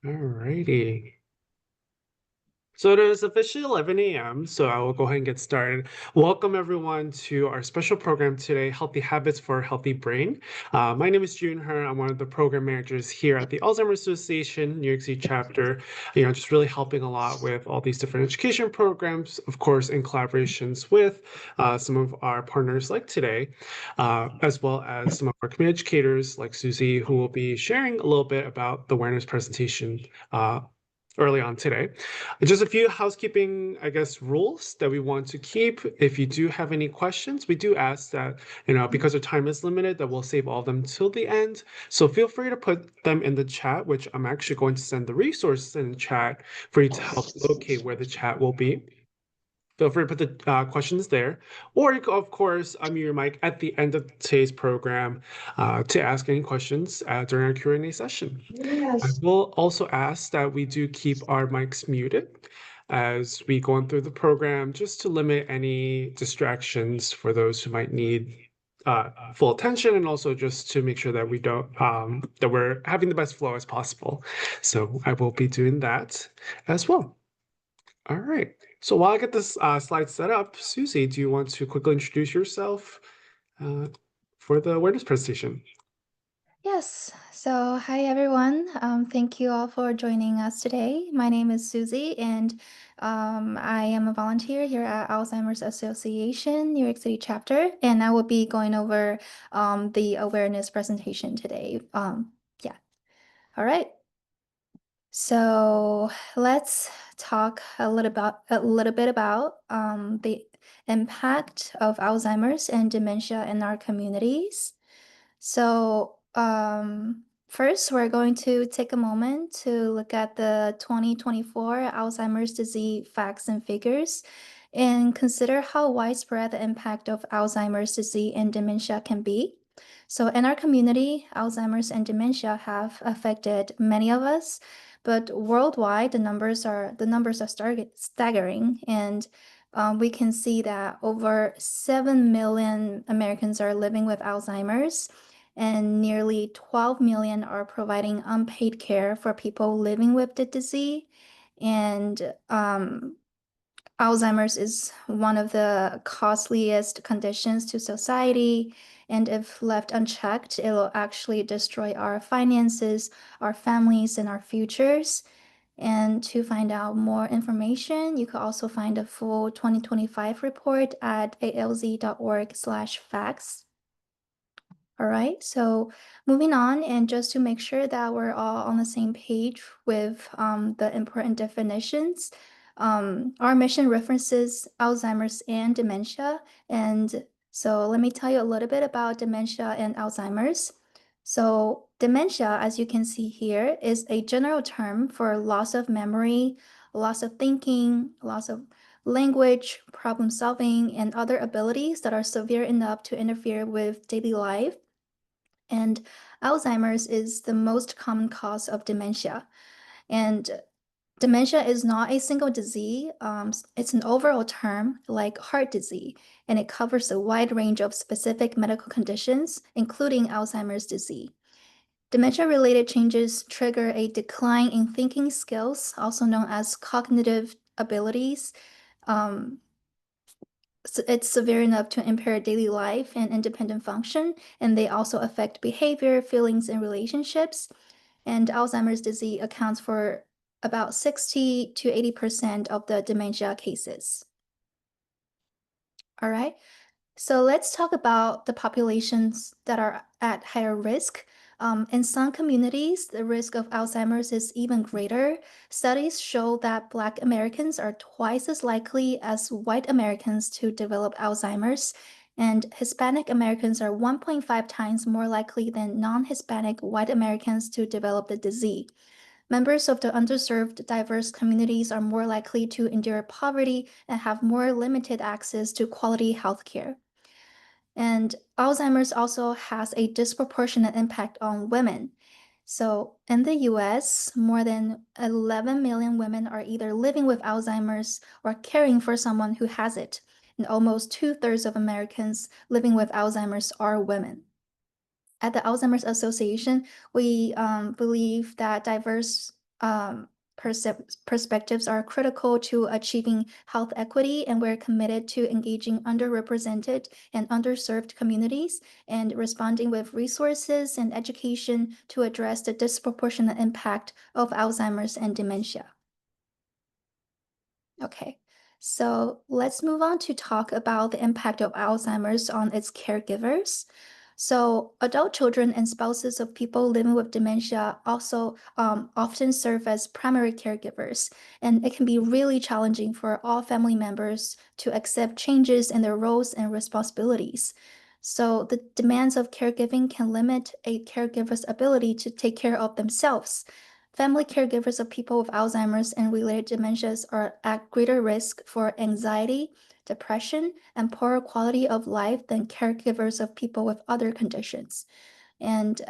Alrighty. So it is officially 11 a.m., so I will go ahead and get started. Welcome, everyone, to our special program today, Healthy Habits for a Healthy Brain. My name is Jun Her. I'm one of the program managers here at the Alzheimer Association, New York City chapter. Just really helping a lot with all these different education programs, of course, in collaborations with some of our partners like today, as well as some of our community educators like Susie, who will be sharing a little bit about the awareness presentation early on today. Just a few housekeeping, I guess, rules that we want to keep. If you do have any questions, we do ask that, because our time is limited, that we'll save all of them till the end. So feel free to put them in the chat, which I'm actually going to send the resources in the chat for you to help locate where the chat will be. Feel free to put the questions there. Or you can, of course, unmute your mic at the end of today's program to ask any questions during our Q&A session. I will also ask that we do keep our mics muted as we go on through the program, just to limit any distractions for those who might need full attention, and also just to make sure that we don't that we're having the best flow as possible. So I will be doing that as well. All right. So while I get this slide set up, Susie, do you want to quickly introduce yourself for the awareness presentation? Yes. So, hi everyone. Thank you all for joining us today. My name is Susie, and I am a volunteer here at Alzheimer's Association, New York City chapter, and I will be going over the awareness presentation today. Yeah. All right. So let's talk a little bit about the impact of Alzheimer's and dementia in our communities. So, first, we're going to take a moment to look at the 2024 Alzheimer's disease facts and figures and consider how widespread the impact of Alzheimer's disease and dementia can be. So, in our community, Alzheimer's and dementia have affected many of us, but worldwide, the numbers are staggering, and we can see that over 7 million Americans are living with Alzheimer's, and nearly 12 million are providing unpaid care for people living with the disease. And Alzheimer's is one of the costliest conditions to society. And if left unchecked, it will actually destroy our finances, our families, and our futures. And to find out more information, you could also find a full 2025 report at alz.org/facts. All right, so moving on, and just to make sure that we're all on the same page with the important definitions, our mission references Alzheimer's and dementia. And so let me tell you a little bit about dementia and Alzheimer's. So dementia, as you can see here, is a general term for loss of memory, loss of thinking, loss of language, problem solving, and other abilities that are severe enough to interfere with daily life. And Alzheimer's is the most common cause of dementia. And dementia is not a single disease. It's an overall term like heart disease, and it covers a wide range of specific medical conditions, including Alzheimer's disease. Dementia-related changes trigger a decline in thinking skills, also known as cognitive abilities. Um, it's severe enough to impair daily life and independent function, and they also affect behavior, feelings, and relationships. And Alzheimer's disease accounts for about 60 to 80% of the dementia cases. All right. So let's talk about the populations that are at higher risk. In some communities, the risk of Alzheimer's is even greater. Studies show that Black Americans are twice as likely as white Americans to develop Alzheimer's, and Hispanic Americans are 1.5 times more likely than non-Hispanic white Americans to develop the disease. Members of the underserved diverse communities are more likely to endure poverty and have more limited access to quality health care. And Alzheimer's also has a disproportionate impact on women. So in the US, more than 11 million women are either living with Alzheimer's or caring for someone who has it. And almost 2/3 of Americans living with Alzheimer's are women. At the Alzheimer's Association, we believe that diverse um, perspectives are critical to achieving health equity, and we're committed to engaging underrepresented and underserved communities and responding with resources and education to address the disproportionate impact of Alzheimer's and dementia. Okay, so let's move on to talk about the impact of Alzheimer's on its caregivers. So, adult children and spouses of people living with dementia also often serve as primary caregivers, and it can be really challenging for all family members to accept changes in their roles and responsibilities. So, the demands of caregiving can limit a caregiver's ability to take care of themselves. Family caregivers of people with Alzheimer's and related dementias are at greater risk for anxiety, depression, and poorer quality of life than caregivers of people with other conditions. And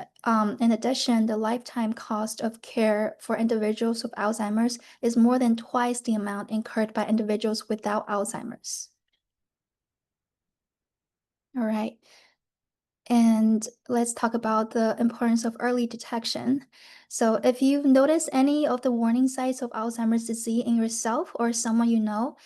in addition, the lifetime cost of care for individuals with Alzheimer's is more than twice the amount incurred by individuals without Alzheimer's. All right. And let's talk about the importance of early detection. So, if you've noticed any of the warning signs of Alzheimer's disease in yourself or someone you know,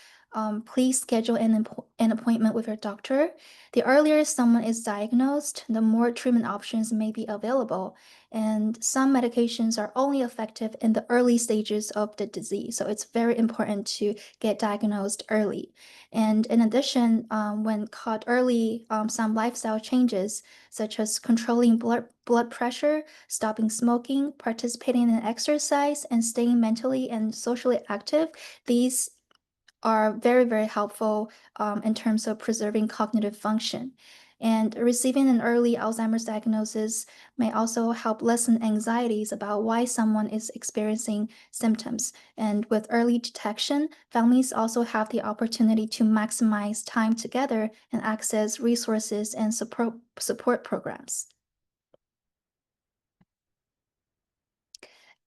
please schedule an appointment with your doctor. The earlier someone is diagnosed, the more treatment options may be available. And some medications are only effective in the early stages of the disease. So, it's very important to get diagnosed early. And in addition, when caught early, some lifestyle changes such as controlling blood pressure, stopping smoking, participating in exercise, and staying mentally and socially active, these are very, very helpful in terms of preserving cognitive function. And receiving an early Alzheimer's diagnosis may also help lessen anxieties about why someone is experiencing symptoms. And with early detection, families also have the opportunity to maximize time together and access resources and support programs.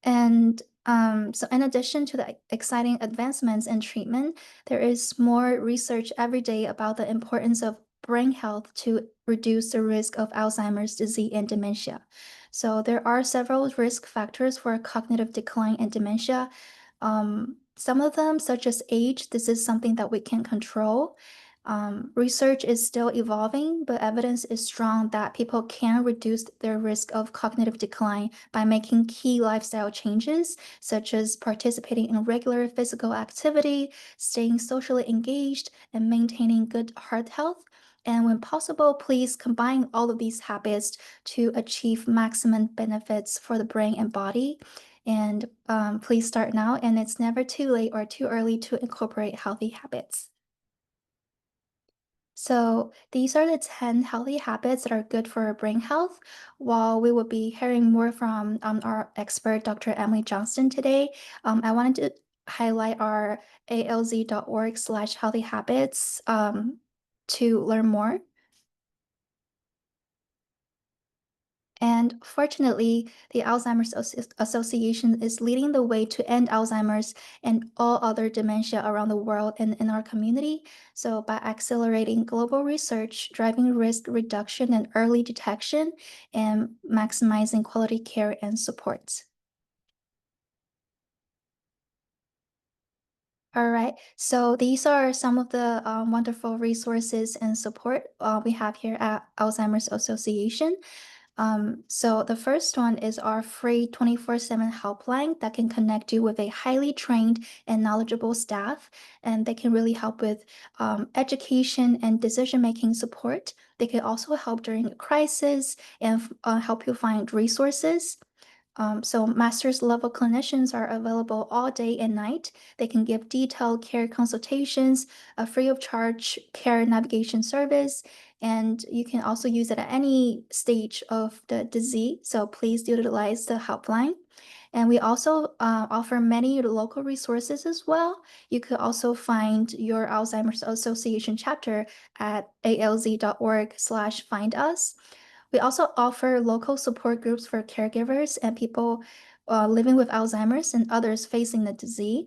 And so, in addition to the exciting advancements in treatment, there is more research every day about the importance of brain health to reduce the risk of Alzheimer's disease and dementia. So, there are several risk factors for cognitive decline and dementia. Some of them, such as age, this is something that we can control. Research is still evolving, but evidence is strong that people can reduce their risk of cognitive decline by making key lifestyle changes, such as participating in regular physical activity, staying socially engaged, and maintaining good heart health. And when possible, please combine all of these habits to achieve maximum benefits for the brain and body. And please start now, and it's never too late or too early to incorporate healthy habits. So these are the 10 healthy habits that are good for our brain health. While we will be hearing more from our expert, Dr. Emily Johnston, today, I wanted to highlight our alz.org/healthy habits to learn more. And fortunately, the Alzheimer's Association is leading the way to end Alzheimer's and all other dementia around the world and in our community. So, by accelerating global research, driving risk reduction and early detection, and maximizing quality care and support. All right, so these are some of the wonderful resources and support we have here at Alzheimer's Association. So the first one is our free 24/7 helpline that can connect you with a highly trained and knowledgeable staff, and they can really help with education and decision-making support. They can also help during a crisis and help you find resources. So master's level clinicians are available all day and night. They can give detailed care consultations, a free of charge care navigation service, and you can also use it at any stage of the disease. So please utilize the helpline. And we also offer many local resources as well. You could also find your Alzheimer's Association chapter at alz.org/find us. We also offer local support groups for caregivers and people living with Alzheimer's and others facing the disease.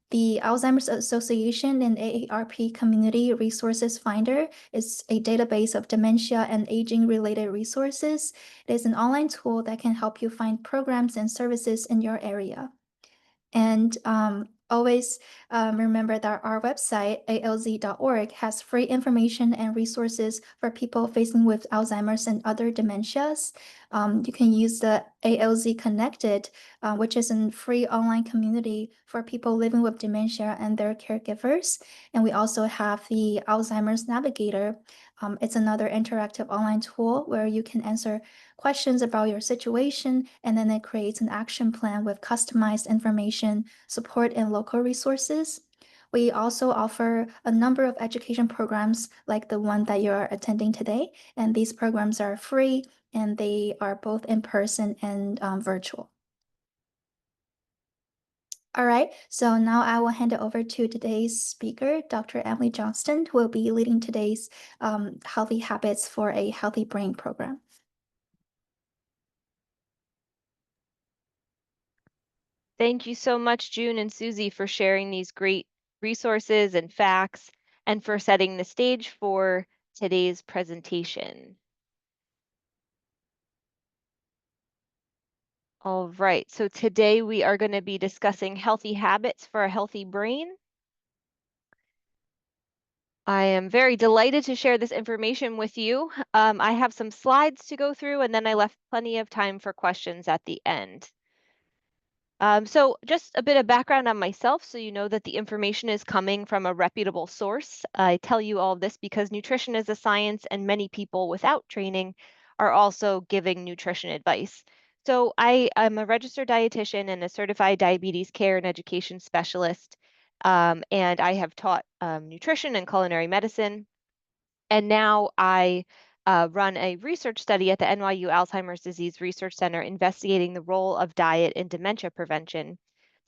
The Alzheimer's Association and AARP Community Resources Finder is a database of dementia and aging related resources. It is an online tool that can help you find programs and services in your area. And always remember that our website, alz.org, has free information and resources for people facing with Alzheimer's and other dementias. You can use the ALZ Connected, which is a free online community for people living with dementia and their caregivers. And we also have the Alzheimer's Navigator. It's another interactive online tool where you can answer questions about your situation, and then it creates an action plan with customized information, support, and local resources. We also offer a number of education programs like the one that you're attending today, and these programs are free and they are both in person and virtual. All right, so now I will hand it over to today's speaker, Dr. Emily Johnston, who will be leading today's Healthy Habits for a Healthy Brain program. Thank you so much, June and Susie, for sharing these great resources and facts and for setting the stage for today's presentation. All right, so today we are going to be discussing healthy habits for a healthy brain. I am very delighted to share this information with you. I have some slides to go through, and then I left plenty of time for questions at the end. So just a bit of background on myself so you know that the information is coming from a reputable source. I tell you all of this because nutrition is a science and many people without training are also giving nutrition advice. So I am a registered dietitian and a certified diabetes care and education specialist. And I have taught nutrition and culinary medicine. And now I run a research study at the NYU Alzheimer's Disease Research Center investigating the role of diet in dementia prevention.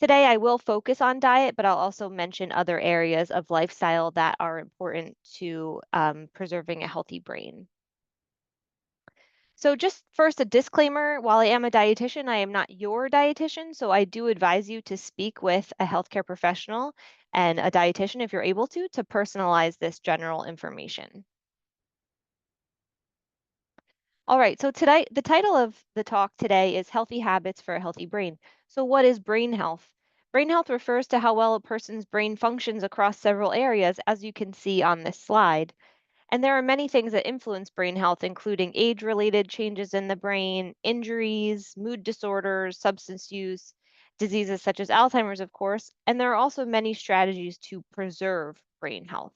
Today, I will focus on diet, but I'll also mention other areas of lifestyle that are important to preserving a healthy brain. So just first, a disclaimer, while I am a dietitian, I am not your dietitian, so I do advise you to speak with a healthcare professional and a dietitian if you're able to personalize this general information. All right, so today, the title of the talk today is Healthy Habits for a Healthy Brain. So what is brain health? Brain health refers to how well a person's brain functions across several areas, as you can see on this slide. And there are many things that influence brain health, including age-related changes in the brain, injuries, mood disorders, substance use, diseases such as Alzheimer's, of course, and there are also many strategies to preserve brain health.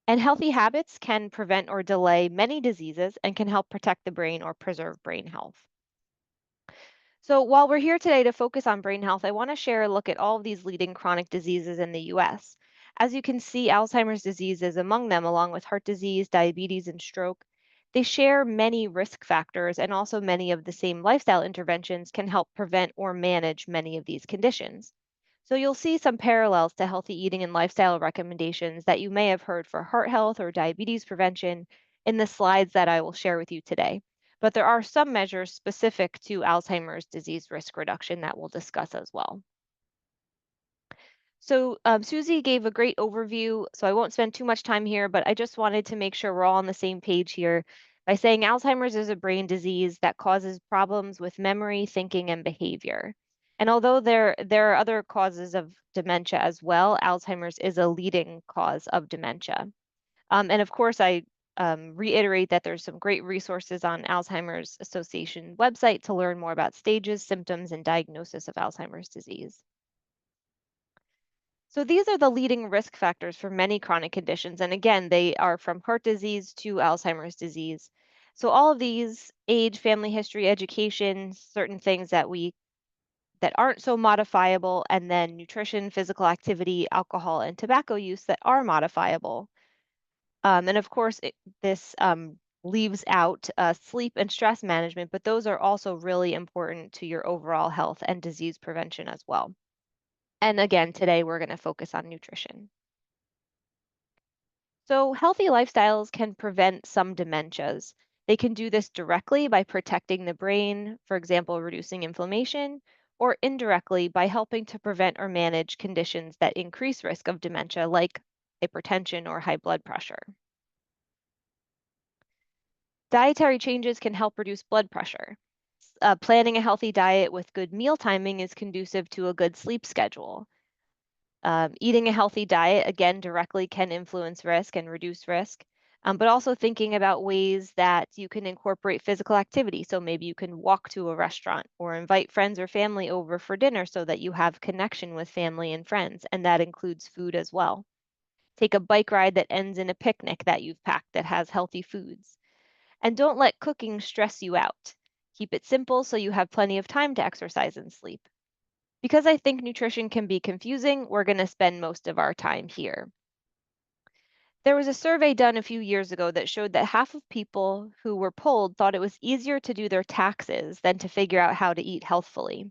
And healthy habits can prevent or delay many diseases and can help protect the brain or preserve brain health. So while we're here today to focus on brain health, I want to share a look at all of these leading chronic diseases in the US. As you can see, Alzheimer's disease is among them, along with heart disease, diabetes, and stroke. They share many risk factors, and also many of the same lifestyle interventions can help prevent or manage many of these conditions. So you'll see some parallels to healthy eating and lifestyle recommendations that you may have heard for heart health or diabetes prevention in the slides that I will share with you today. But there are some measures specific to Alzheimer's disease risk reduction that we'll discuss as well. So Susie gave a great overview, so I won't spend too much time here, but I just wanted to make sure we're all on the same page here by saying Alzheimer's is a brain disease that causes problems with memory, thinking, and behavior. And although there are other causes of dementia as well, Alzheimer's is a leading cause of dementia. And of course, I reiterate that there's some great resources on Alzheimer's Association website to learn more about stages, symptoms, and diagnosis of Alzheimer's disease. So these are the leading risk factors for many chronic conditions. And again, they are from heart disease to Alzheimer's disease. So all of these, age, family history, education, certain things that aren't so modifiable, and then nutrition, physical activity, alcohol, and tobacco use that are modifiable. And of course, this leaves out sleep and stress management, but those are also really important to your overall health and disease prevention as well. And again, today we're going to focus on nutrition. So healthy lifestyles can prevent some dementias. They can do this directly by protecting the brain, for example, reducing inflammation, or indirectly by helping to prevent or manage conditions that increase risk of dementia, like hypertension or high blood pressure. Dietary changes can help reduce blood pressure. planning a healthy diet with good meal timing is conducive to a good sleep schedule. Eating a healthy diet, again, directly can influence risk and reduce risk, but also thinking about ways that you can incorporate physical activity. So maybe you can walk to a restaurant or invite friends or family over for dinner so that you have connection with family and friends, and that includes food as well. Take a bike ride that ends in a picnic that you've packed that has healthy foods. And don't let cooking stress you out. Keep it simple so you have plenty of time to exercise and sleep. Because I think nutrition can be confusing, we're going to spend most of our time here. There was a survey done a few years ago that showed that half of people who were polled thought it was easier to do their taxes than to figure out how to eat healthfully.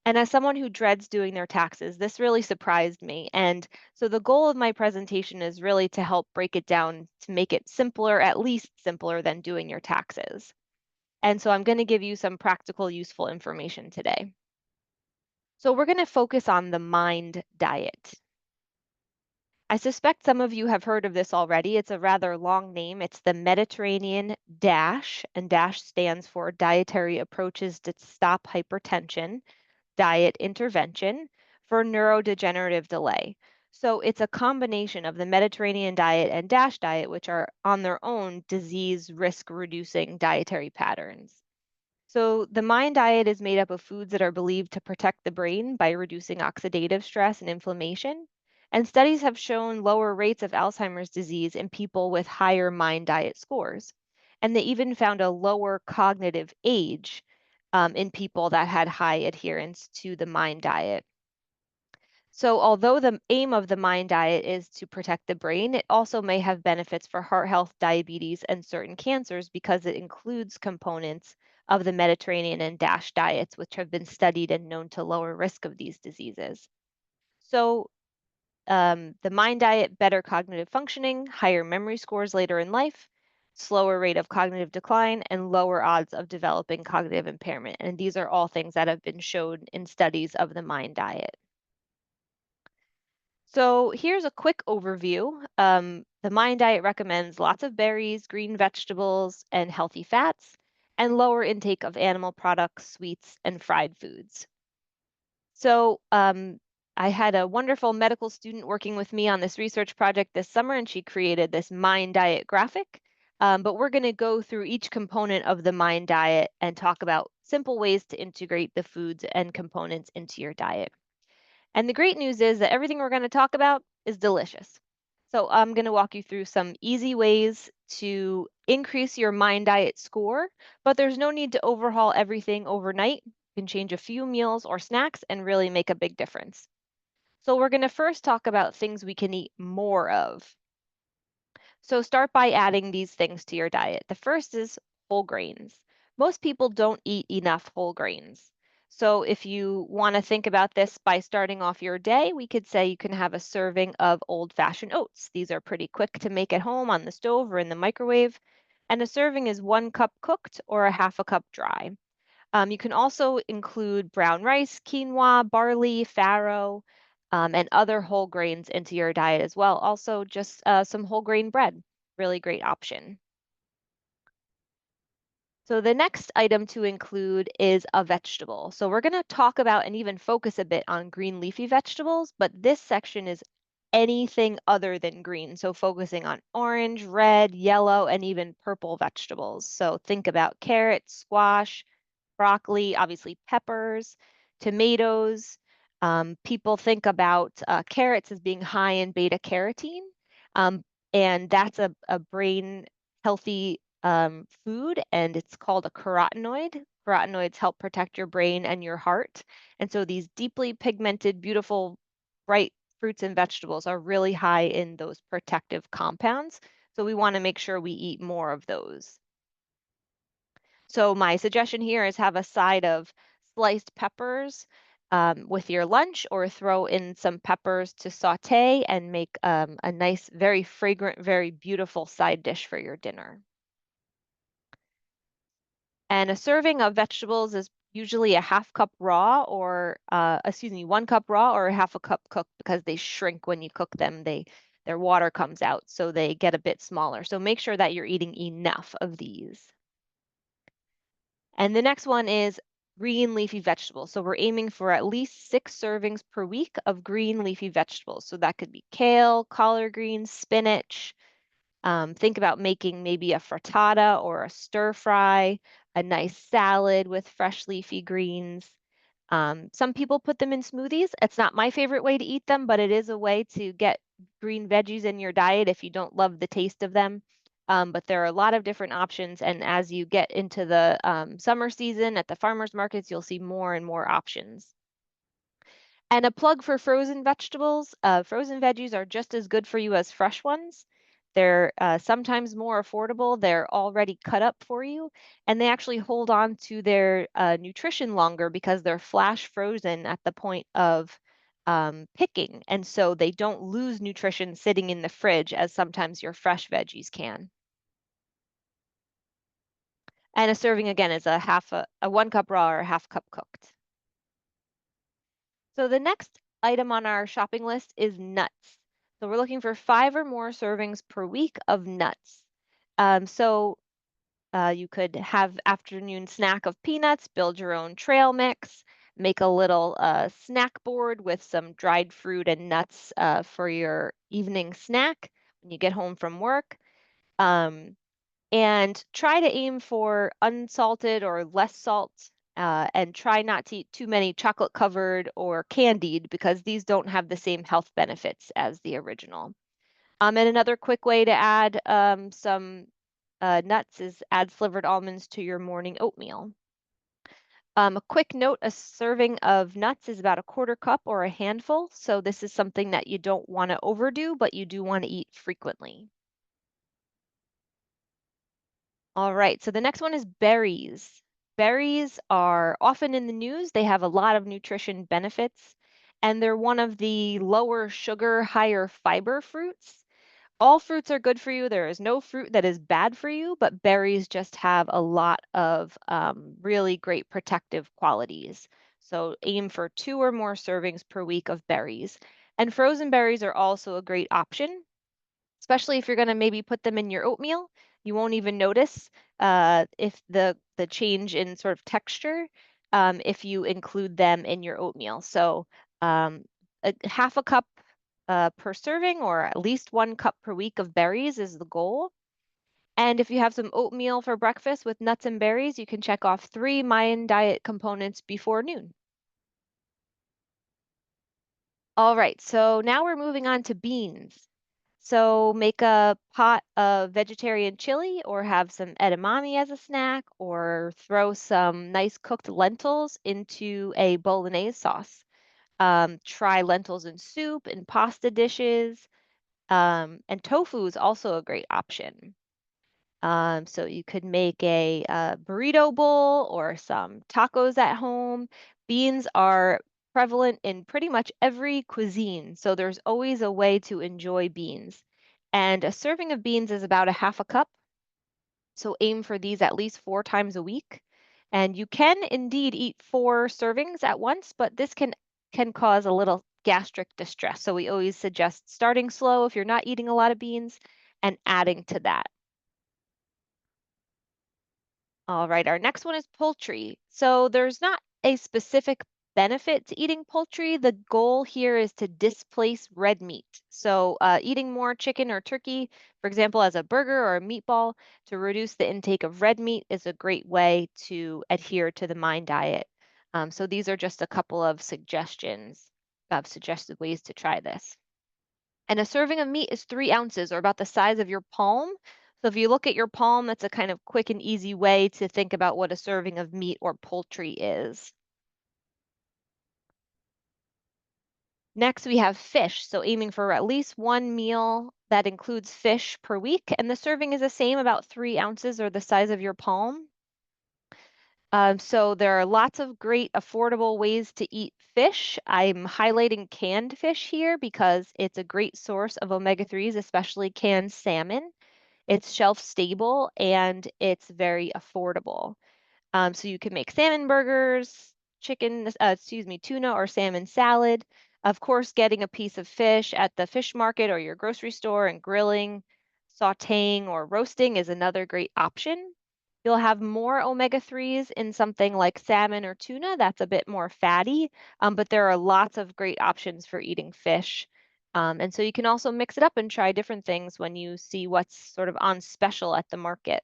And as someone who dreads doing their taxes, this really surprised me. And so the goal of my presentation is really to help break it down to make it simpler, at least simpler than doing your taxes. And so I'm going to give you some practical, useful information today. So we're going to focus on the MIND diet. I suspect some of you have heard of this already. It's a rather long name. It's the Mediterranean DASH, and DASH stands for Dietary Approaches to Stop Hypertension Diet Intervention for Neurodegenerative Delay. So it's a combination of the Mediterranean diet and DASH diet, which are on their own disease risk reducing dietary patterns. So the MIND diet is made up of foods that are believed to protect the brain by reducing oxidative stress and inflammation. And studies have shown lower rates of Alzheimer's disease in people with higher MIND diet scores. And they even found a lower cognitive age in people that had high adherence to the MIND diet. So although the aim of the MIND diet is to protect the brain, it also may have benefits for heart health, diabetes, and certain cancers because it includes components of the Mediterranean and DASH diets, which have been studied and known to lower risk of these diseases. So the MIND diet, better cognitive functioning, higher memory scores later in life, slower rate of cognitive decline, and lower odds of developing cognitive impairment. And these are all things that have been shown in studies of the MIND diet. So here's a quick overview. The MIND diet recommends lots of berries, green vegetables, and healthy fats, and lower intake of animal products, sweets, and fried foods. So I had a wonderful medical student working with me on this research project this summer, and she created this MIND diet graphic. But we're going to go through each component of the MIND diet and talk about simple ways to integrate the foods and components into your diet. And the great news is that everything we're going to talk about is delicious. So I'm going to walk you through some easy ways to increase your MIND diet score, but there's no need to overhaul everything overnight. You can change a few meals or snacks and really make a big difference. So we're going to first talk about things we can eat more of. So start by adding these things to your diet. The first is whole grains. Most people don't eat enough whole grains. So if you want to think about this by starting off your day, we could say you can have a serving of old-fashioned oats. These are pretty quick to make at home on the stove or in the microwave. And a serving is 1 cup cooked or a half a cup dry. You can also include brown rice, quinoa, barley, farro, and other whole grains into your diet as well. Also, just some whole grain bread, really great option. So the next item to include is a vegetable. So we're going to talk about and even focus a bit on green leafy vegetables, but this section is anything other than green. So focusing on orange, red, yellow, and even purple vegetables. So think about carrots, squash, broccoli, obviously peppers, tomatoes. People think about carrots as being high in beta carotene, and that's a brain healthy food, and it's called a carotenoid. Carotenoids help protect your brain and your heart. And so these deeply pigmented, beautiful, bright fruits and vegetables are really high in those protective compounds. So we want to make sure we eat more of those. So my suggestion here is have a side of sliced peppers with your lunch, or throw in some peppers to saute and make a nice, very fragrant, very beautiful side dish for your dinner. And a serving of vegetables is usually a half cup raw or, 1 cup raw or a half a cup cooked, because they shrink when you cook them. Their water comes out, so they get a bit smaller. So make sure that you're eating enough of these. And the next one is green leafy vegetables. So we're aiming for at least 6 servings per week of green leafy vegetables. So that could be kale, collard greens, spinach. Think about making maybe a frittata or a stir fry, a nice salad with fresh leafy greens. Some people put them in smoothies. It's not my favorite way to eat them, but it is a way to get green veggies in your diet if you don't love the taste of them. But there are a lot of different options, and as you get into the summer season at the farmers markets, you'll see more and more options. And a plug for frozen vegetables. Frozen veggies are just as good for you as fresh ones. They're sometimes more affordable. They're already cut up for you, and they actually hold on to their nutrition longer because they're flash frozen at the point of picking. And so they don't lose nutrition sitting in the fridge as sometimes your fresh veggies can. And a serving again is a 1 cup raw or a 1/2 cup cooked. So the next item on our shopping list is nuts. So we're looking for 5 or more servings per week of nuts. You could have afternoon snack of peanuts, build your own trail mix, make a little snack board with some dried fruit and nuts for your evening snack when you get home from work. And try to aim for unsalted or less salt, and try not to eat too many chocolate covered or candied because these don't have the same health benefits as the original. And another quick way to add some nuts is add slivered almonds to your morning oatmeal. A quick note, a serving of nuts is about a 1/4 cup or a handful. So this is something that you don't want to overdo, but you do want to eat frequently. All right, so the next one is berries. Berries are often in the news. They have a lot of nutrition benefits, and they're one of the lower sugar, higher fiber fruits. All fruits are good for you. There is no fruit that is bad for you, but berries just have a lot of really great protective qualities. So aim for 2 or more servings per week of berries. And frozen berries are also a great option, especially if you're going to maybe put them in your oatmeal. You won't even notice if the change in sort of texture if you include them in your oatmeal. So um, a 1/2 cup per serving, or at least 1 cup per week of berries is the goal. And if you have some oatmeal for breakfast with nuts and berries, you can check off 3 Mayan diet components before noon. All right, so now we're moving on to beans. So make a pot of vegetarian chili or have some edamame as a snack, or throw some nice cooked lentils into a bolognese sauce. Try lentils in soup and pasta dishes. And tofu is also a great option. So you could make a burrito bowl or some tacos at home. Beans are prevalent in pretty much every cuisine, so there's always a way to enjoy beans. And a serving of beans is about a 1/2 cup, so aim for these at least 4 times a week. And you can indeed eat 4 servings at once, but this can cause a little gastric distress. So we always suggest starting slow if you're not eating a lot of beans and adding to that. All right, our next one is poultry. So there's not a specific benefit to eating poultry. The goal here is to displace red meat. So eating more chicken or turkey, for example, as a burger or a meatball, to reduce the intake of red meat is a great way to adhere to the MIND diet. So these are just a couple of suggestions of suggested ways to try this. And a serving of meat is 3 ounces, or about the size of your palm. So if you look at your palm, that's a kind of quick and easy way to think about what a serving of meat or poultry is. Next, we have fish. So aiming for at least 1 meal that includes fish per week. And the serving is the same, about 3 ounces, or the size of your palm. So there are lots of great affordable ways to eat fish. I'm highlighting canned fish here because it's a great source of omega-3s, especially canned salmon. It's shelf stable and it's very affordable. So you can make salmon burgers, tuna or salmon salad. Of course, getting a piece of fish at the fish market or your grocery store and grilling, sautéing, or roasting is another great option. You'll have more omega-3s in something like salmon or tuna. That's a bit more fatty, but there are lots of great options for eating fish. And so you can also mix it up and try different things when you see what's sort of on special at the market.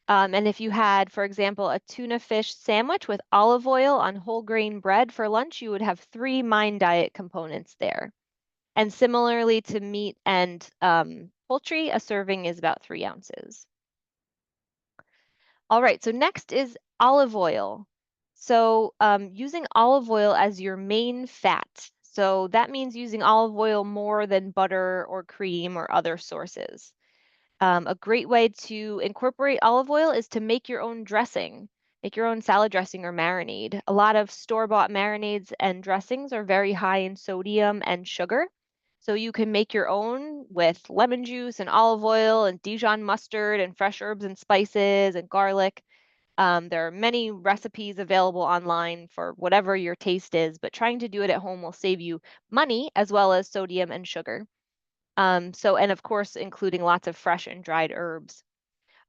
And if you had, for example, a tuna fish sandwich with olive oil on whole grain bread for lunch, you would have 3 Mind Diet components there. And similarly to meat and poultry, a serving is about 3 ounces. All right, so next is olive oil. So using olive oil as your main fat. So that means using olive oil more than butter or cream or other sources. A great way to incorporate olive oil is to make your own dressing, make your own salad dressing or marinade. A lot of store-bought marinades and dressings are very high in sodium and sugar. So you can make your own with lemon juice and olive oil and Dijon mustard and fresh herbs and spices and garlic. There are many recipes available online for whatever your taste is, but trying to do it at home will save you money as well as sodium and sugar. And of course, including lots of fresh and dried herbs.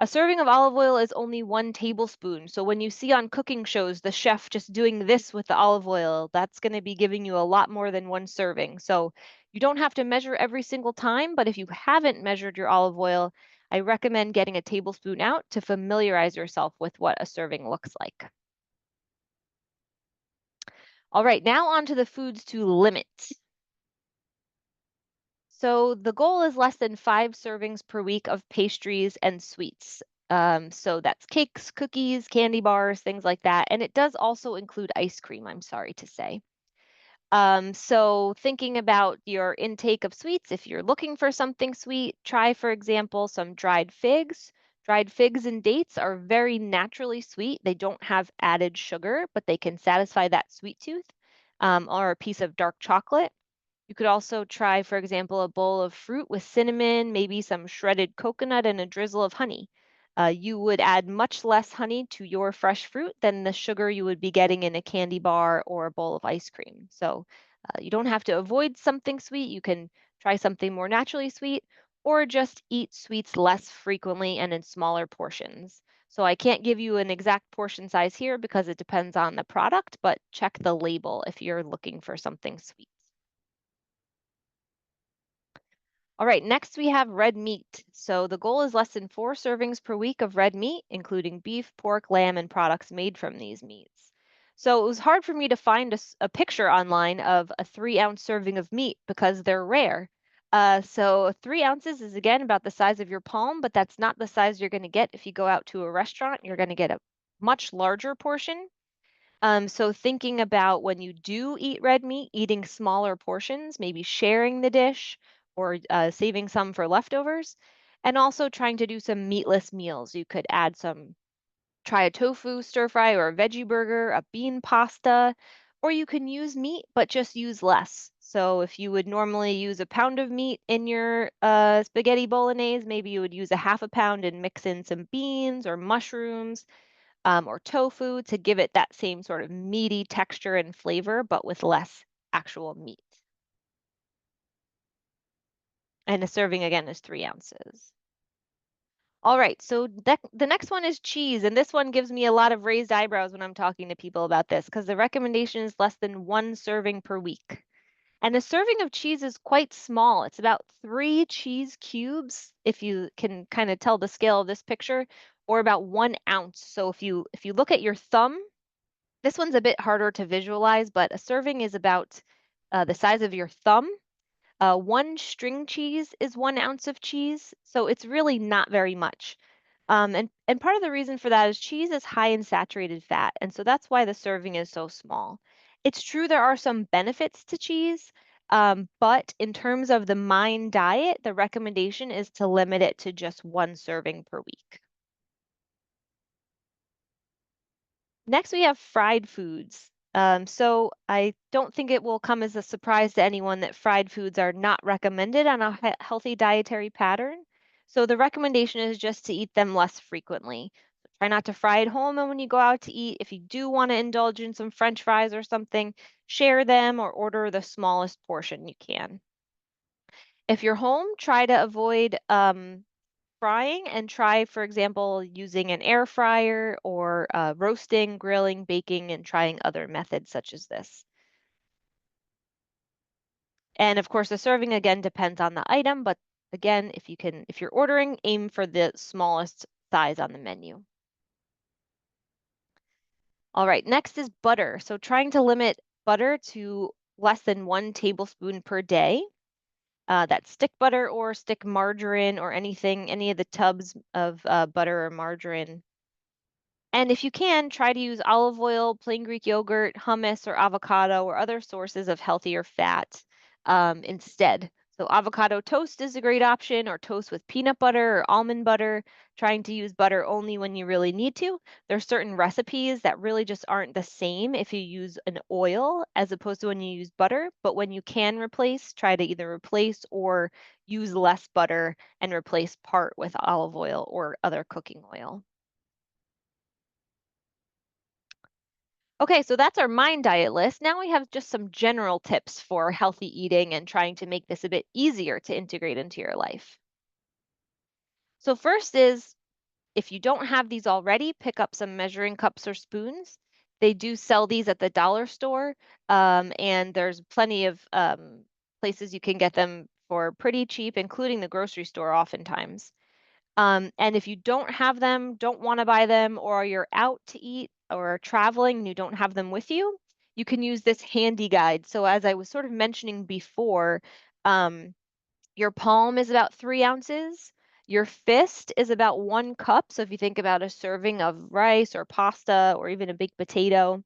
A serving of olive oil is only 1 tablespoon. So when you see on cooking shows the chef just doing this with the olive oil, that's going to be giving you a lot more than 1 serving. So you don't have to measure every single time, but if you haven't measured your olive oil, I recommend getting a tablespoon out to familiarize yourself with what a serving looks like. All right, now on to the foods to limit. So the goal is less than 5 servings per week of pastries and sweets. So that's cakes, cookies, candy bars, things like that. And it does also include ice cream, I'm sorry to say. So thinking about your intake of sweets, if you're looking for something sweet, try, for example, some dried figs. Dried figs and dates are very naturally sweet. They don't have added sugar, but they can satisfy that sweet tooth, or a piece of dark chocolate. You could also try, for example, a bowl of fruit with cinnamon, maybe some shredded coconut, and a drizzle of honey. You would add much less honey to your fresh fruit than the sugar you would be getting in a candy bar or a bowl of ice cream. So you don't have to avoid something sweet. You can try something more naturally sweet, or just eat sweets less frequently and in smaller portions. So I can't give you an exact portion size here because it depends on the product, but check the label if you're looking for something sweet. All right, next we have red meat. So the goal is less than 4 servings per week of red meat, including beef, pork, lamb, and products made from these meats. So it was hard for me to find a picture online of a 3 ounce serving of meat because they're rare. So 3 ounces is again about the size of your palm, but that's not the size you're going to get if you go out to a restaurant. You're going to get a much larger portion. So thinking about when you do eat red meat, eating smaller portions, maybe sharing the dish or saving some for leftovers, and also trying to do some meatless meals. You could add try a tofu stir fry or a veggie burger, a bean pasta, or you can use meat, but just use less. So if you would normally use a pound of meat in your spaghetti bolognese, maybe you would use a half a pound and mix in some beans or mushrooms, or tofu to give it that same sort of meaty texture and flavor, but with less actual meat. And a serving again is 3 ounces. All right, so the next one is cheese, and this one gives me a lot of raised eyebrows when I'm talking to people about this because the recommendation is less than 1 serving per week. And a serving of cheese is quite small. It's about 3 cheese cubes, if you can kind of tell the scale of this picture, or about 1 ounce. So if you look at your thumb, this one's a bit harder to visualize, but a serving is about the size of your thumb. 1 string cheese is 1 ounce of cheese, so it's really not very much. And part of the reason for that is cheese is high in saturated fat, and so that's why the serving is so small. It's true there are some benefits to cheese, but in terms of the Mind diet, the recommendation is to limit it to just 1 serving per week. Next, we have fried foods. So I don't think it will come as a surprise to anyone that fried foods are not recommended on a healthy dietary pattern. So the recommendation is just to eat them less frequently. Try not to fry at home, and when you go out to eat, if you do want to indulge in some French fries or something, share them or order the smallest portion you can. If you're home, try to avoid frying and try, for example, using an air fryer or roasting, grilling, baking, and trying other methods such as this. And of course, the serving again depends on the item, but again, if you're ordering, aim for the smallest size on the menu. All right, next is butter. So trying to limit butter to less than 1 tablespoon per day. That's stick butter or stick margarine or any of the tubs of butter or margarine. And if you can, try to use olive oil, plain Greek yogurt, hummus, or avocado, or other sources of healthier fat instead. So avocado toast is a great option, or toast with peanut butter or almond butter, trying to use butter only when you really need to. There's certain recipes that really just aren't the same if you use an oil as opposed to when you use butter. But when you can replace, try to either replace or use less butter and replace part with olive oil or other cooking oil. Okay, so that's our mind diet list. Now we have just some general tips for healthy eating and trying to make this a bit easier to integrate into your life. So first is, if you don't have these already, pick up some measuring cups or spoons. They do sell these at the dollar store, and there's plenty of places you can get them for pretty cheap, including the grocery store oftentimes. And if you don't have them, don't want to buy them, or you're out to eat or traveling and you don't have them with you, you can use this handy guide. So as I was sort of mentioning before, um, your palm is about 3 ounces. Your fist is about 1 cup. So if you think about a serving of rice or pasta or even a baked potato,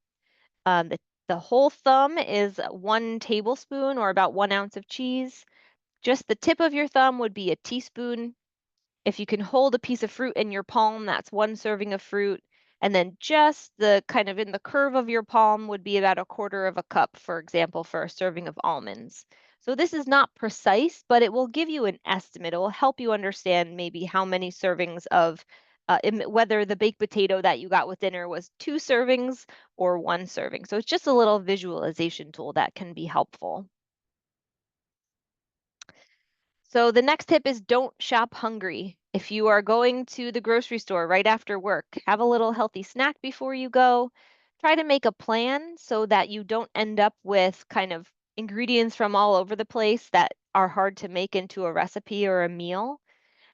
the whole thumb is 1 tablespoon or about 1 ounce of cheese. Just the tip of your thumb would be a teaspoon. If you can hold a piece of fruit in your palm, that's 1 serving of fruit. And then just the kind of in the curve of your palm would be about 1/4 cup, for example, for a serving of almonds. So this is not precise, but it will give you an estimate. It will help you understand maybe how many servings of, whether the baked potato that you got with dinner was 2 servings or 1 serving. So it's just a little visualization tool that can be helpful. So the next tip is don't shop hungry. If you are going to the grocery store right after work, have a little healthy snack before you go. Try to make a plan so that you don't end up with kind of ingredients from all over the place that are hard to make into a recipe or a meal.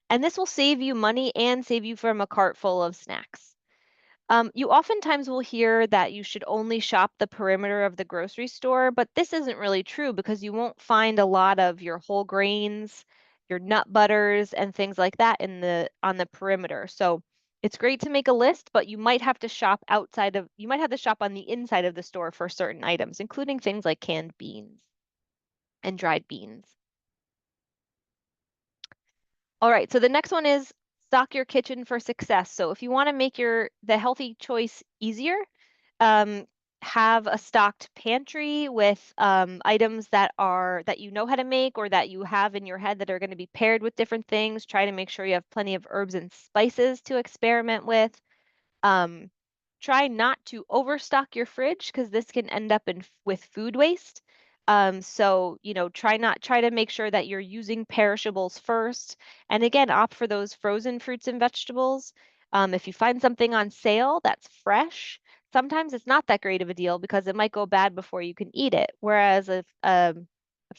And this will save you money and save you from a cart full of snacks. You oftentimes will hear that you should only shop the perimeter of the grocery store, but this isn't really true because you won't find a lot of your whole grains, your nut butters, and things like that on the perimeter. So it's great to make a list, but you might have to shop you might have to shop on the inside of the store for certain items, including things like canned beans and dried beans. All right, so the next one is stock your kitchen for success. So if you want to make the healthy choice easier, um, have a stocked pantry with items that you know how to make or that you have in your head that are going to be paired with different things. Try to make sure you have plenty of herbs and spices to experiment with. Um, Try not to overstock your fridge because this can end up with food waste. So, try to make sure that you're using perishables first. And again, opt for those frozen fruits and vegetables. If you find something on sale that's fresh, sometimes it's not that great of a deal because it might go bad before you can eat it. Whereas a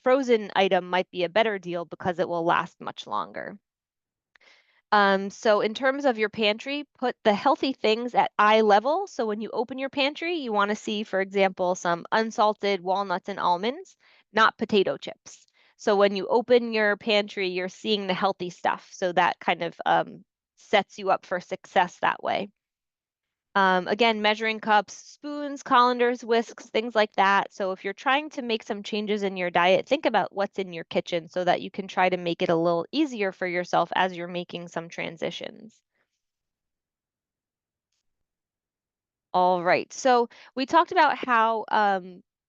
frozen item might be a better deal because it will last much longer. So in terms of your pantry, put the healthy things at eye level. So when you open your pantry, you want to see, for example, some unsalted walnuts and almonds, not potato chips. So when you open your pantry, you're seeing the healthy stuff. So that kind of sets you up for success that way. Again, measuring cups, spoons, colanders, whisks, things like that. So if you're trying to make some changes in your diet, think about what's in your kitchen so that you can try to make it a little easier for yourself as you're making some transitions. All right. So we talked about how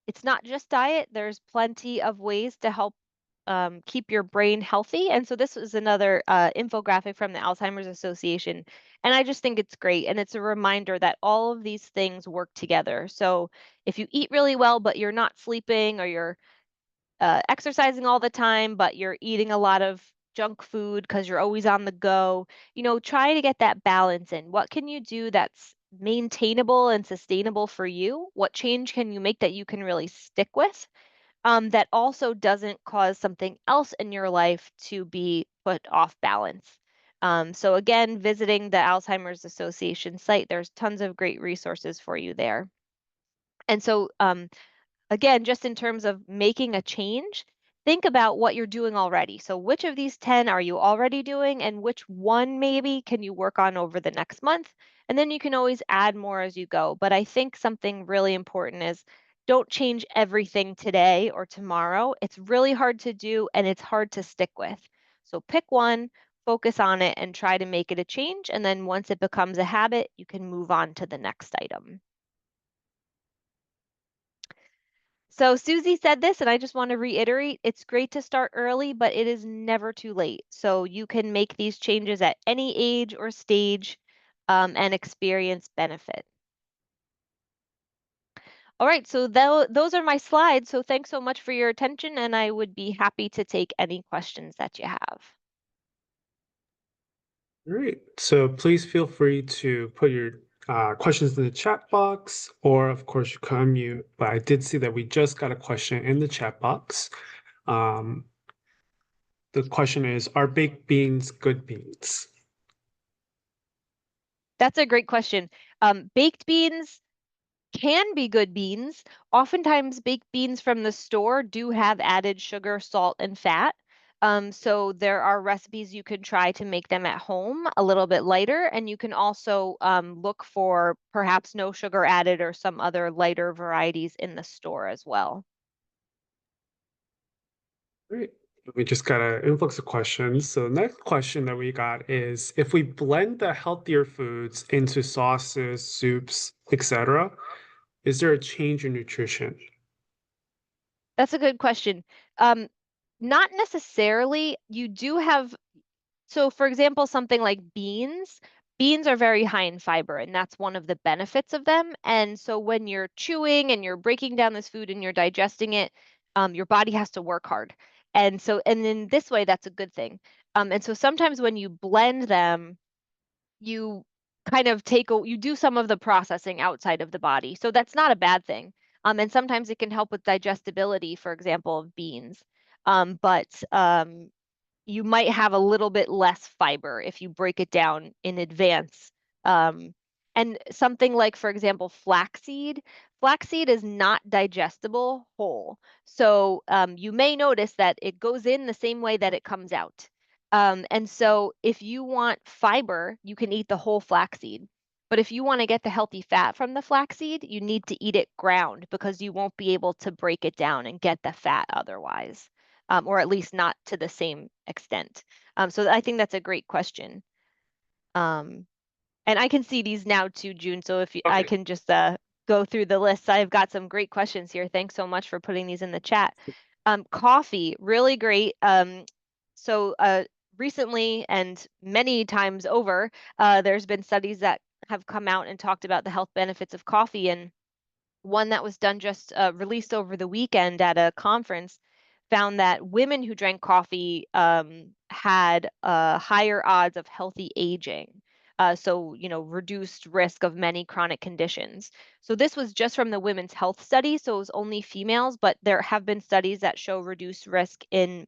it's not just diet. There's plenty of ways to help keep your brain healthy. And so this is another infographic from the Alzheimer's Association. And I just think it's great. And it's a reminder that all of these things work together. So if you eat really well, but you're not sleeping, or you're exercising all the time, but you're eating a lot of junk food because you're always on the go. Try to get that balance in. What can you do that's maintainable and sustainable for you? What change can you make that you can really stick with? That also doesn't cause something else in your life to be put off balance. So again, visiting the Alzheimer's Association site, there's tons of great resources for you there. And so again, just in terms of making a change, think about what you're doing already. So which of these 10 are you already doing, and which one maybe can you work on over the next month? And then you can always add more as you go. But I think something really important is don't change everything today or tomorrow. It's really hard to do and it's hard to stick with. So pick one, focus on it, and try to make it a change. And then once it becomes a habit, you can move on to the next item. So Susie said this, and I just want to reiterate, it's great to start early, but it is never too late. So you can make these changes at any age or stage and experience benefit. All right, so those are my slides. So thanks so much for your attention, and I would be happy to take any questions that you have. All right. So please feel free to put your questions in the chat box, or of course you can unmute. But I did see that we just got a question in the chat box. The question is, are baked beans good beans? That's a great question. Baked beans can be good beans. Oftentimes, baked beans from the store do have added sugar, salt, and fat. So there are recipes you can try to make them at home a little bit lighter, and you can also look for perhaps no sugar added or some other lighter varieties in the store as well. Great. We just got an influx of questions. So the next question that we got is, if we blend the healthier foods into sauces, soups, etc., is there a change in nutrition? That's a good question. Not necessarily. You do have So for example, something like beans, beans are very high in fiber, and that's one of the benefits of them. And so when you're chewing and you're breaking down this food and you're digesting it, your body has to work hard. And in this way, that's a good thing. And so sometimes when you blend them, you kind of you do some of the processing outside of the body. So that's not a bad thing. And sometimes it can help with digestibility, for example, of beans. But you might have a little bit less fiber if you break it down in advance. Um, and something like, for example, flaxseed is not digestible whole. So you may notice that it goes in the same way that it comes out. And so if you want fiber, you can eat the whole flaxseed. But if you want to get the healthy fat from the flaxseed, you need to eat it ground because you won't be able to break it down and get the fat otherwise, or at least not to the same extent. So I think that's a great question. And I can see these now too, June. So if I Okay. can just go through the list, I've got some great questions here. Thanks so much for putting these in the chat. Coffee, really great. So recently and many times over, there's been studies that have come out and talked about the health benefits of coffee. And one that was done just released over the weekend at a conference found that women who drank coffee had higher odds of healthy aging. So, reduced risk of many chronic conditions. So this was just from the women's health study. So it was only females, but there have been studies that show reduced risk in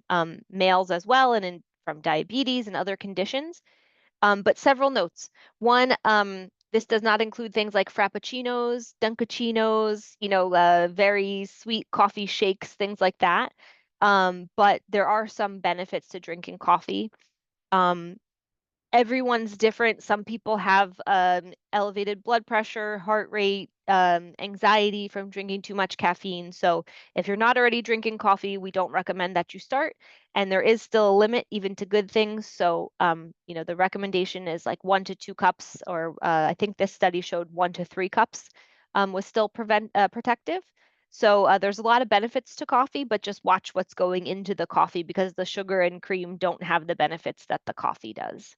males as well, and from diabetes and other conditions. But several notes. One, this does not include things like frappuccinos, dunkachinos, very sweet coffee shakes, things like that. But there are some benefits to drinking coffee. Um, Everyone's different. Some people have elevated blood pressure, heart rate, anxiety from drinking too much caffeine. So if you're not already drinking coffee, we don't recommend that you start. And there is still a limit even to good things. So, the recommendation is like 1 to 2 cups, or I think this study showed 1 to 3 cups was still protective. So there's a lot of benefits to coffee, but just watch what's going into the coffee because the sugar and cream don't have the benefits that the coffee does.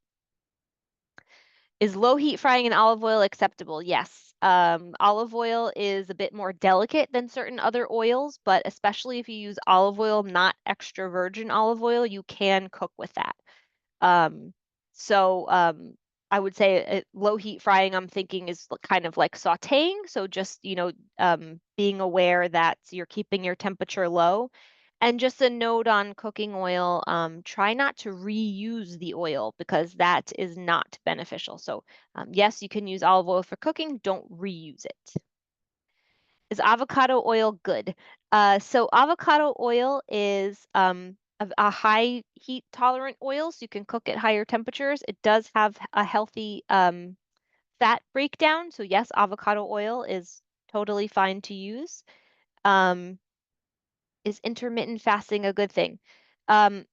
Is low heat frying in olive oil acceptable? Yes. Olive oil is a bit more delicate than certain other oils, but especially if you use olive oil, not extra virgin olive oil, you can cook with that. Um, so I would say low heat frying, I'm thinking is kind of like sautéing. So just, being aware that you're keeping your temperature low. And just a note on cooking oil, try not to reuse the oil because that is not beneficial. So yes, you can use olive oil for cooking, don't reuse it. Is avocado oil good? So avocado oil is a high heat tolerant oil, so you can cook at higher temperatures. It does have a healthy fat breakdown. So yes, avocado oil is totally fine to use. Um, is intermittent fasting a good thing? Um,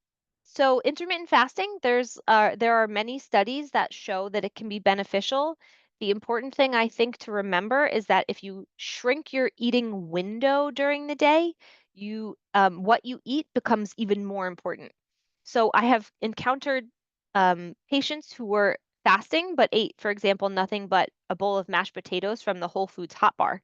so intermittent fasting, there are many studies that show that it can be beneficial. The important thing I think to remember is that if you shrink your eating window during the day, what you eat becomes even more important. So I have encountered patients who were fasting but ate, for example, nothing but a bowl of mashed potatoes from the Whole Foods hot bar.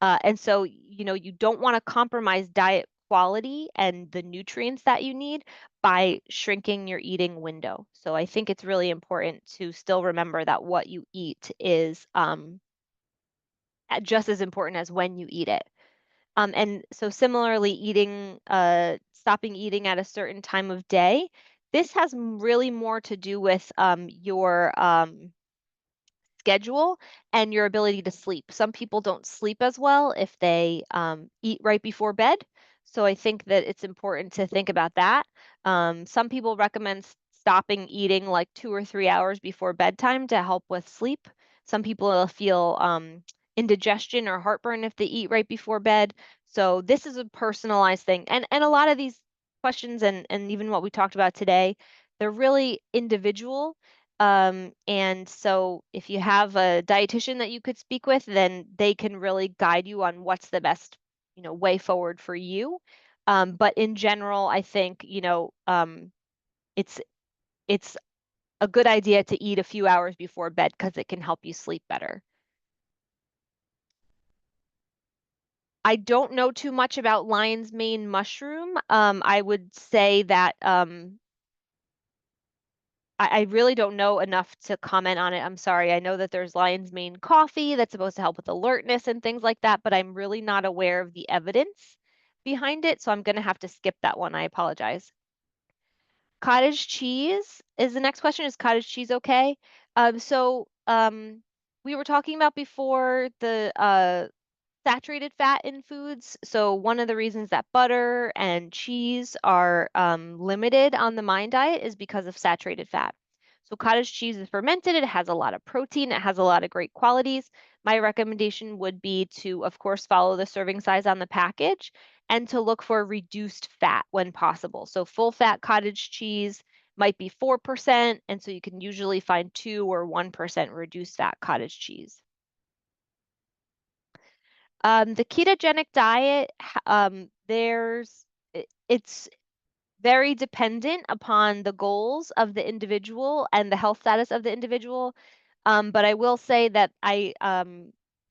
And so, you don't want to compromise diet quality and the nutrients that you need by shrinking your eating window. So I think it's really important to still remember that what you eat is just as important as when you eat it. And so similarly, stopping eating at a certain time of day, this has really more to do with your schedule and your ability to sleep. Some people don't sleep as well if they eat right before bed. So I think that it's important to think about that. Some people recommend stopping eating like 2 or 3 hours before bedtime to help with sleep. Some people will feel indigestion or heartburn if they eat right before bed. So this is a personalized thing. And a lot of these questions and even what we talked about today, they're really individual. And so if you have a dietitian that you could speak with, then they can really guide you on what's the best, way forward for you. But in general, I think, it's it's a good idea to eat a few hours before bed because it can help you sleep better. I don't know too much about lion's mane mushroom. I would say that I really don't know enough to comment on it. I'm sorry. I know that there's lion's mane coffee that's supposed to help with alertness and things like that, but I'm really not aware of the evidence behind it, so I'm going to have to skip that one. I apologize. Cottage cheese is the next question. Is cottage cheese okay? We were talking about before the saturated fat in foods. So one of the reasons that butter and cheese are limited on the MIND diet is because of saturated fat. So cottage cheese is fermented. It has a lot of protein. It has a lot of great qualities. My recommendation would be to, of course, follow the serving size on the package and to look for reduced fat when possible. So full fat cottage cheese might be 4%, and so you can usually find 2 or 1% reduced fat cottage cheese. The ketogenic diet, it's very dependent upon the goals of the individual and the health status of the individual. But I will say that there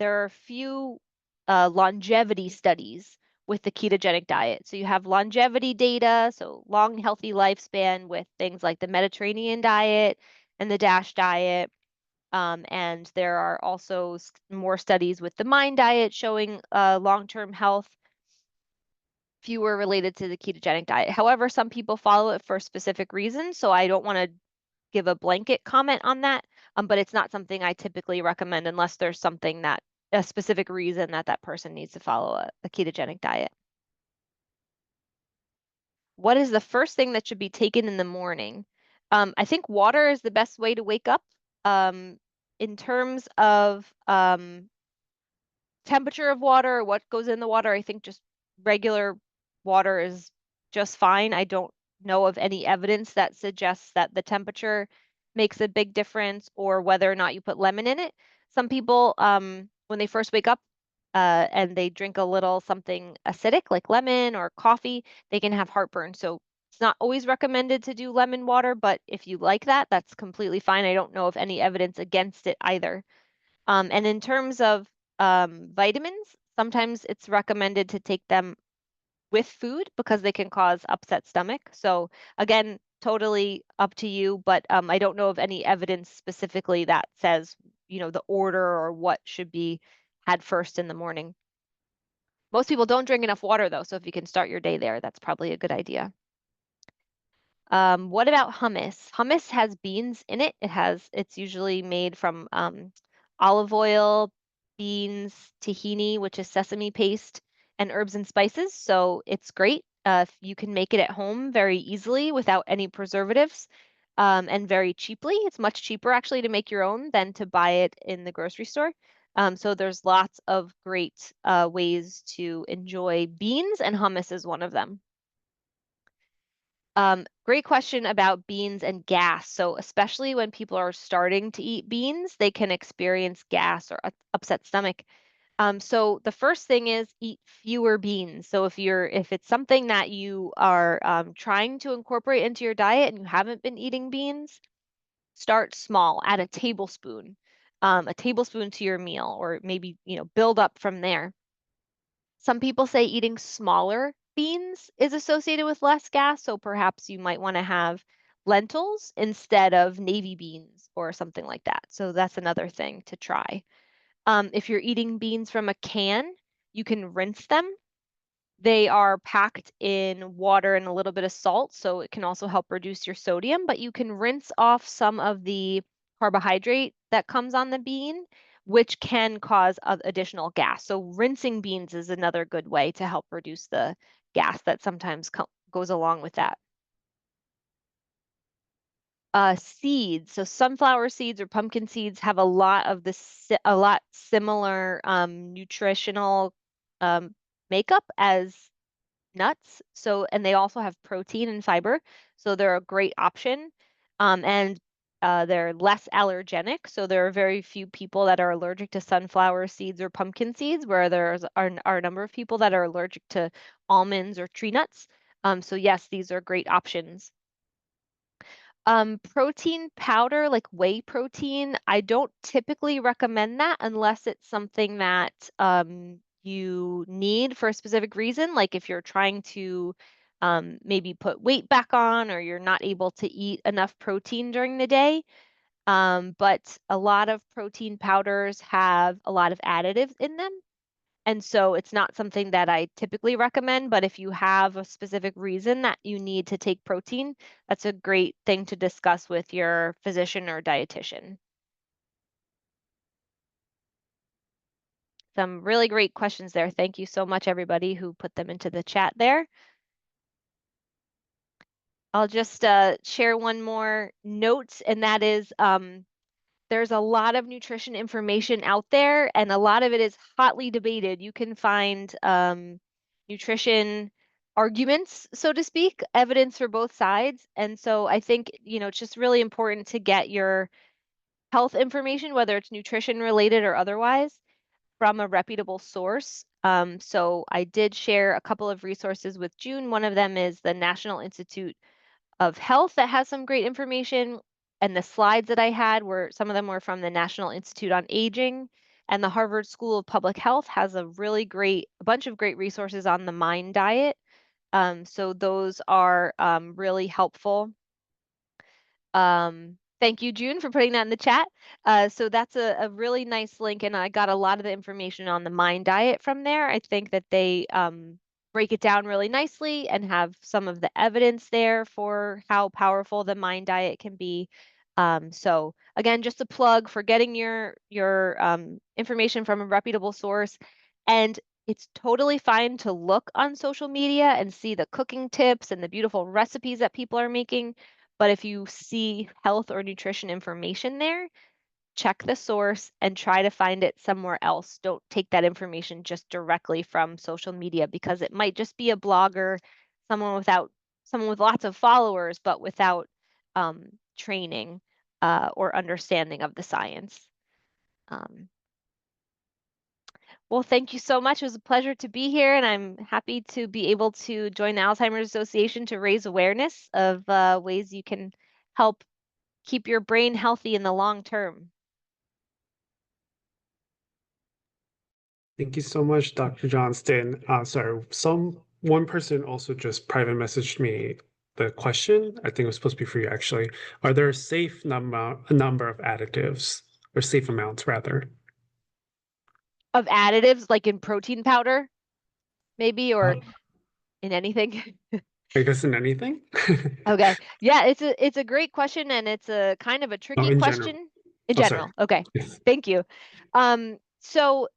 are a few longevity studies with the ketogenic diet. So you have longevity data, so long, healthy lifespan with things like the Mediterranean diet and the DASH diet. And there are also more studies with the MIND diet showing long-term health, fewer related to the ketogenic diet. However, some people follow it for specific reasons, so I don't want to give a blanket comment on that, but it's not something I typically recommend unless there's a specific reason that that person needs to follow a ketogenic diet. What is the first thing that should be taken in the morning? I think water is the best way to wake up. In terms of temperature of water or what goes in the water, I think just regular water is just fine. I don't know of any evidence that suggests that the temperature makes a big difference or whether or not you put lemon in it. Some people, when they first wake up, and they drink a little something acidic like lemon or coffee, they can have heartburn. So It's not always recommended to do lemon water, but if you like that, that's completely fine. I don't know of any evidence against it either. And in terms of vitamins, sometimes it's recommended to take them with food because they can cause upset stomach. So again, totally up to you, but I don't know of any evidence specifically that says, the order or what should be had first in the morning. Most people don't drink enough water though, so if you can start your day there, that's probably a good idea. What about hummus? Hummus has beans in it. It's usually made from olive oil, beans, tahini, which is sesame paste, and herbs and spices. So it's great. You can make it at home very easily without any preservatives, and very cheaply. It's much cheaper actually to make your own than to buy it in the grocery store. So there's lots of great ways to enjoy beans, and hummus is one of them. Great question about beans and gas. So especially when people are starting to eat beans, they can experience gas or upset stomach. So the first thing is eat fewer beans. So if it's something that you are trying to incorporate into your diet and you haven't been eating beans, start small, add a tablespoon to your meal, or maybe, build up from there. Some people say eating smaller beans is associated with less gas, so perhaps you might want to have lentils instead of navy beans or something like that. So that's another thing to try. If you're eating beans from a can, you can rinse them. They are packed in water and a little bit of salt, so it can also help reduce your sodium, but you can rinse off some of the carbohydrate that comes on the bean, which can cause additional gas. So rinsing beans is another good way to help reduce the gas that sometimes goes along with that. Seeds. So sunflower seeds or pumpkin seeds have a lot of a lot similar nutritional makeup as nuts. And they also have protein and fiber, so they're a great option. And they're less allergenic, so there are very few people that are allergic to sunflower seeds or pumpkin seeds, where are a number of people that are allergic to almonds or tree nuts. So yes, these are great options. Protein powder, like whey protein, I don't typically recommend that unless it's something that you need for a specific reason, like if you're trying to maybe put weight back on, or you're not able to eat enough protein during the day. But a lot of protein powders have a lot of additives in them. And so it's not something that I typically recommend, but if you have a specific reason that you need to take protein, that's a great thing to discuss with your physician or dietitian. Some really great questions there. Thank you so much, everybody who put them into the chat there. I'll just share one more note, and that is there's a lot of nutrition information out there, and a lot of it is hotly debated. You can find nutrition arguments, so to speak, evidence for both sides. And so I think, it's just really important to get your health information, whether it's nutrition related or otherwise, from a reputable source. So I did share a couple of resources with June. One of them is the National Institute of Health that has some great information. And the slides that I had some of them were from the National Institute on Aging, and the Harvard School of Public Health has a bunch of great resources on the MIND diet. So those are really helpful. Thank you, June, for putting that in the chat. So that's a really nice link, and I got a lot of the information on the MIND diet from there. I think that they break it down really nicely and have some of the evidence there for how powerful the MIND diet can be. So again, just a plug for getting your information from a reputable source. And it's totally fine to look on social media and see the cooking tips and the beautiful recipes that people are making. But if you see health or nutrition information there, check the source and try to find it somewhere else. Don't take that information just directly from social media, because it might just be a blogger, someone with lots of followers, but without training or understanding of the science. Well, thank you so much. It was a pleasure to be here, and I'm happy to be able to join the Alzheimer's Association to raise awareness of ways you can help keep your brain healthy in the long term. Thank you so much, Dr. Johnston. Sorry, one person also just private messaged me the question. I think it was supposed to be for you actually. Are there a number of additives or safe amounts rather? Of additives, like in protein powder, maybe, or Uh, in anything? I guess in anything? Okay. Yeah, it's a great question, and it's a kind of a Oh, tricky in general. question in Oh, sorry. general. Okay. Yes. Thank you. So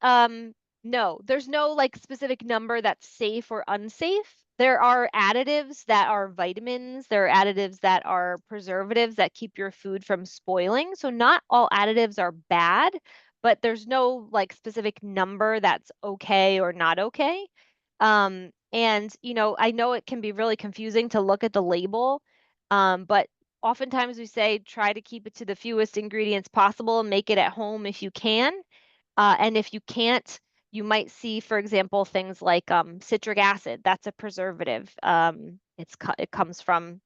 no, there's no like specific number that's safe or unsafe. There are additives that are vitamins, there are additives that are preservatives that keep your food from spoiling. So not all additives are bad, but there's no like specific number that's okay or not okay. And I know it can be really confusing to look at the label, but oftentimes we say try to keep it to the fewest ingredients possible and make it at home if you can. And if you can't, you might see, for example, things like citric acid. That's a preservative. It comes from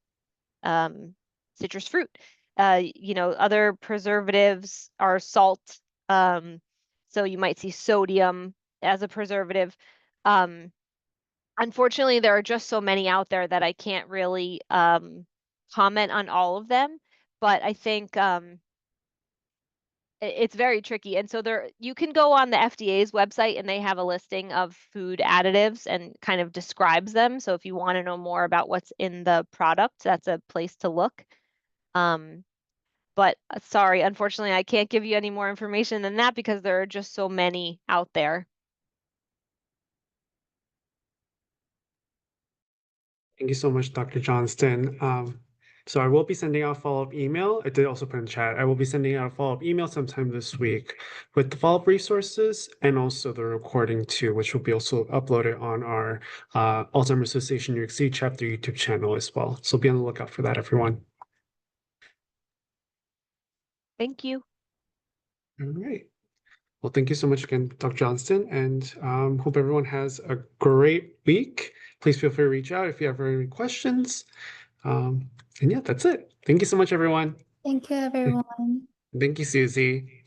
um, citrus fruit. Other preservatives are salt. Um, so you might see sodium as a preservative. Um, Unfortunately, there are just so many out there that I can't really comment on all of them. But I think it's very tricky. And so you can go on the FDA's website and they have a listing of food additives and kind of describes them. So if you want to know more about what's in the product, that's a place to look. Um, but sorry, unfortunately, I can't give you any more information than that because there are just so many out there. Thank you so much, Dr. Johnston. So I will be sending out a follow-up email. I did also put in chat. I will be sending out a follow-up email sometime this week with the follow-up resources and also the recording too, which will be also uploaded on our Alzheimer's Association New York City chapter YouTube channel as well. So be on the lookout for that, everyone. Thank you. All right. Well, thank you so much again, Dr. Johnston, and hope everyone has a great week. Please feel free to reach out if you have any questions. And yeah, that's it. Thank you so much, everyone. Thank you, everyone. Thank you, Susie.